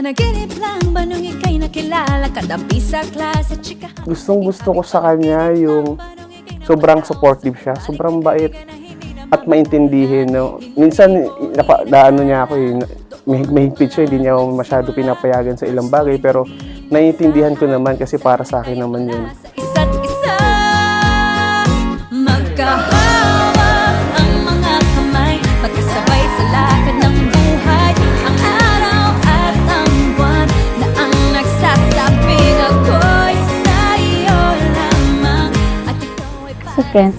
Panaginip lang ba nung ika'y nakilala? Katabi sa klase, chika. Gustong gusto ko sa kanya yung sobrang supportive siya, sobrang bait at maintindihin. No? Minsan, naano niya ako mahigpit siya, hindi niya ako masyado pinapayagan sa ilang bagay, pero naiintindihan ko naman kasi para sa akin naman yun. Isa't isa, magkahawak ang mga kamay, magkasabay sa lakad ng buhay. Ang araw at ang buwan na ang nagsasabing ako'y sa'yo lamang. At ikaw ay Si Kent,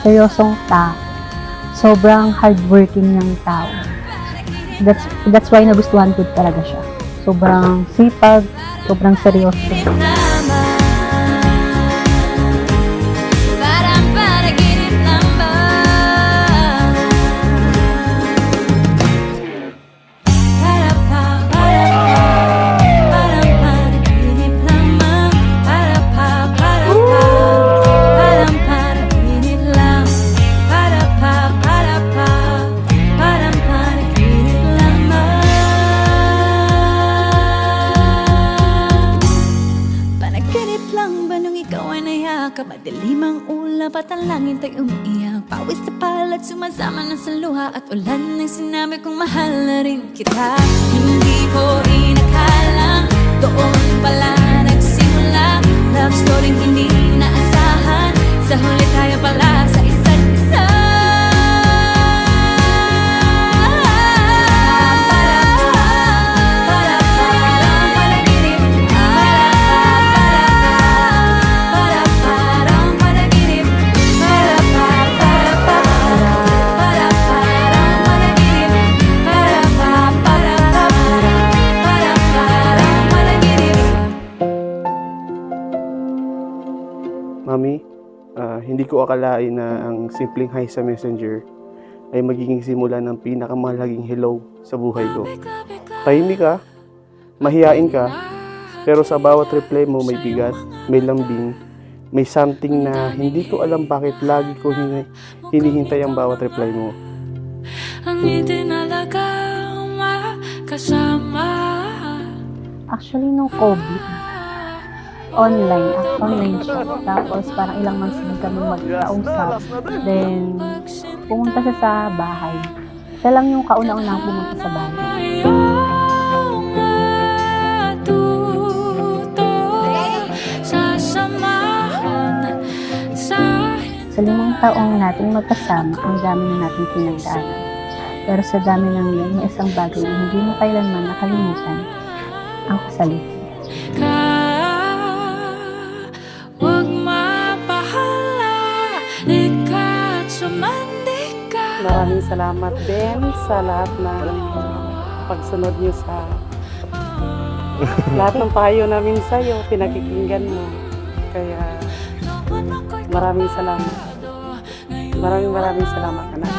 seryosong tao. Sobrang hardworking niyang tao. That's why nagustuhan ko talaga siya. Sobrang sipag, sobrang seryoso. Parang panaginip lang ba? Para pa, parang panaginip lamang. Para pa, parang panaginip lang. Para pa, parang panaginip lamang. Panaginip lang ba nung ikaw ay nayakap? Madilim ang ulap at ang langit ay umiiyak. Pawis na palat, sumasama na sa luha at ulan ng sinabi kong mahal na rin kita. Hindi ko inakala, doon pala nagsimula. Love story hindi inaasahan, sa huli tayo pala sa isa't isa. Mami, hindi ko akalain na ang simpleng hi sa messenger ay magiging simula ng pinakamahalagang hello sa buhay ko. Tahimik ka, mahiyain ka, pero sa bawat reply mo may bigat, may lambing, may something na hindi ko alam bakit lagi ko hinihintay ang bawat reply mo. Ang itinalaga makasama. Actually, no COVID. Online siya. Tapos parang ilang months din kami magkausap. Then, pumunta siya sa bahay. Siya lang yung kauna-unang pumunta sa bahay. Sa 5 taong natin magkasama, ang dami na natin pinagdaanan. Pero sa dami ng yun, may isang bagay na hindi mo kailanman nakalimutan, ang kasalukuyan. Huwag mapahala, ika't sumandika. Maraming salamat din sa lahat ng pagsunod niyo sa lahat ng payo namin sa'yo, pinakikinggan mo. Kaya maraming salamat. Maraming salamat, anak.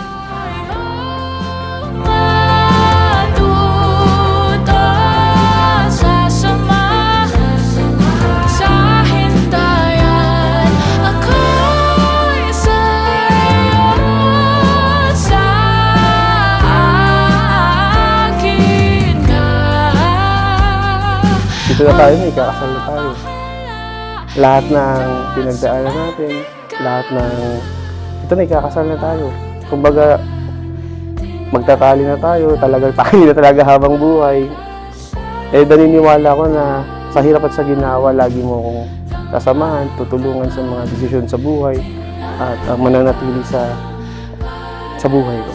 Dito na tayo, may kakasal na tayo. Lahat ng pinagdaanan natin, lahat ng... Ito na, ikakasal na tayo. Kumbaga, magtatali na tayo, talagang tayo na talaga habang buhay. Naniniwala ko na sa hirap at sa ginawa, lagi mo akong kasamahan, tutulungan sa mga desisyon sa buhay, at mananatili sa buhay ko.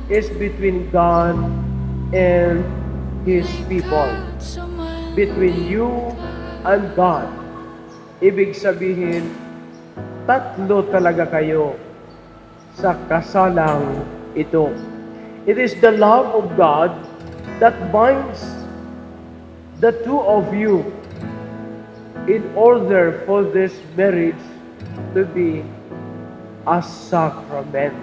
Is between God and His people. Between you and God. Ibig sabihin, tatlo talaga kayo sa kasalang ito. It is the love of God that binds the two of you in order for this marriage to be a sacrament.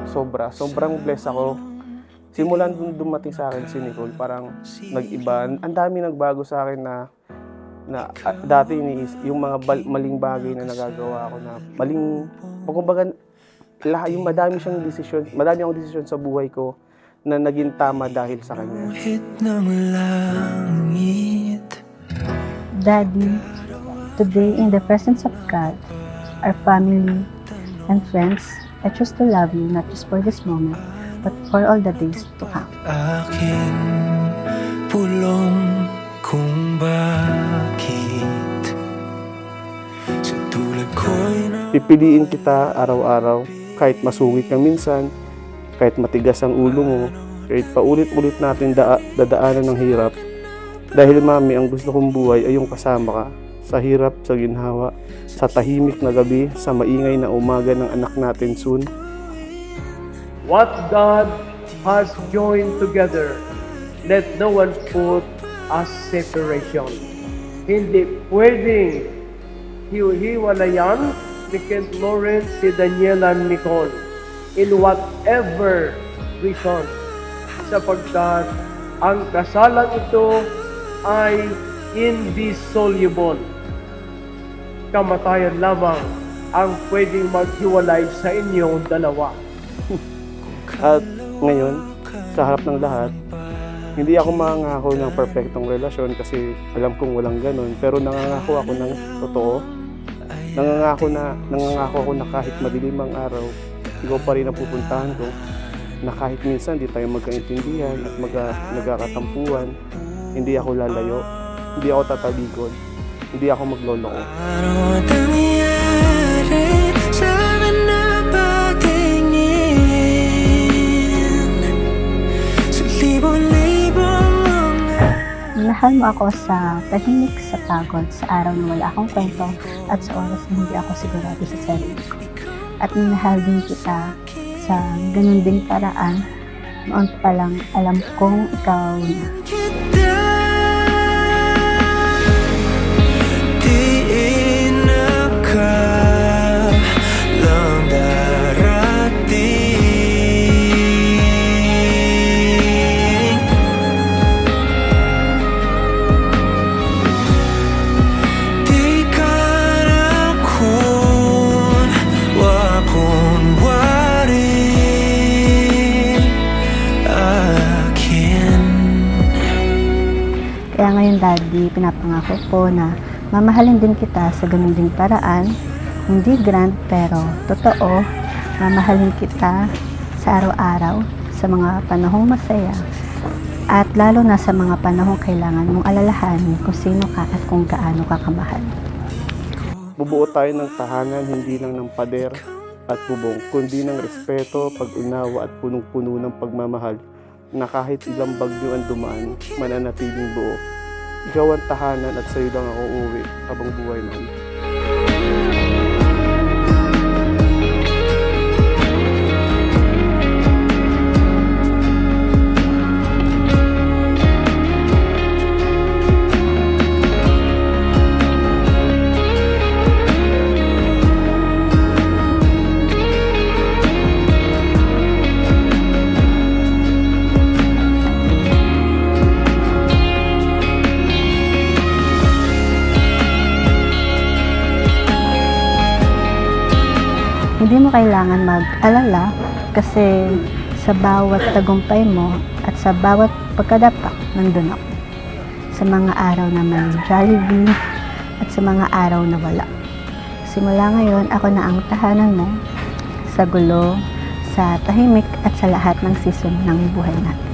sobrang blessed ako. Simulan dumating sa akin si Nicole, parang nag-iba. Ang dami nagbago sa akin na dati yung mga maling bagay na nagagawa ko na maling, kumbaga, yung madami akong desisyon sa buhay ko na naging tama dahil sa kanya. Daddy, today in the presence of God, our family, and friends, I choose to love you not just for this moment, but for all the days to come. Aking pulong kung bakit sa tulad ko'y Pipiliin kita araw-araw, kahit masungit ka minsan, kahit matigas ang ulo mo, kahit paulit-ulit natin dadaanan ng hirap. Dahil mami, ang gusto kong buhay ay yung kasama ka, sa hirap, sa ginhawa, sa tahimik na gabi, sa maingay na umaga ng anak natin soon. What God has joined together, let no one put a separation. Hindi pwedeng hiwalayan ni Kent Lawrence si Daniela Nicole in whatever reason, sapagkat ang kasalang ito ay indissoluble. Kamatayan lamang ang pwedeng maghiwalay sa inyong dalawa. At ngayon, sa harap ng lahat, hindi ako mangangako ng perfectong relasyon kasi alam kong walang ganun. Pero nangangako ako ng totoo. Nangangako ako na kahit madilim ang araw, ikaw pa rin ang pupuntahan ko. Na kahit minsan di tayo magkaintindihan at nagkakatampuan, hindi ako lalayo, hindi ako tatalikod, hindi ako magloloko. Ano nangyari sa akin na patingin sa libon-libong mga Minahal mo ako sa tahimik, sa pagod, sa araw na wala akong kwento, at sa oras na hindi ako sigurado sa sarili ko. At minahal din kita sa ganun ding paraan, noon pa lang alam kong ikaw na. kita. Di inakalang darating. Di ka na kun wakon warin akin. Kaya ngayon, Daddy, pinapangako ko na mamahalin din kita sa ganun ding paraan, hindi grand pero totoo. Mamahalin kita sa araw-araw, sa mga panahong masaya, at lalo na sa mga panahong kailangan mong alalahanin kung sino ka at kung gaano ka kamahal. Bubuo tayo ng tahanan hindi lang ng pader at bubong, kundi ng respeto, pag-unawa at punong-puno ng pagmamahal na kahit ilang bagyo ang dumaan, mananatiling buo. Ikaw ang tahanan at sa'yo lang ako uuwi habang buhay namin. Hindi mo kailangan mag-alala kasi sa bawat tagumpay mo at sa bawat pagkadapak, nandun ako. Sa mga araw na may Jollibee at sa mga araw na wala. Simula ngayon, ako na ang tahanan mo sa gulo, sa tahimik at sa lahat ng season ng buhay natin.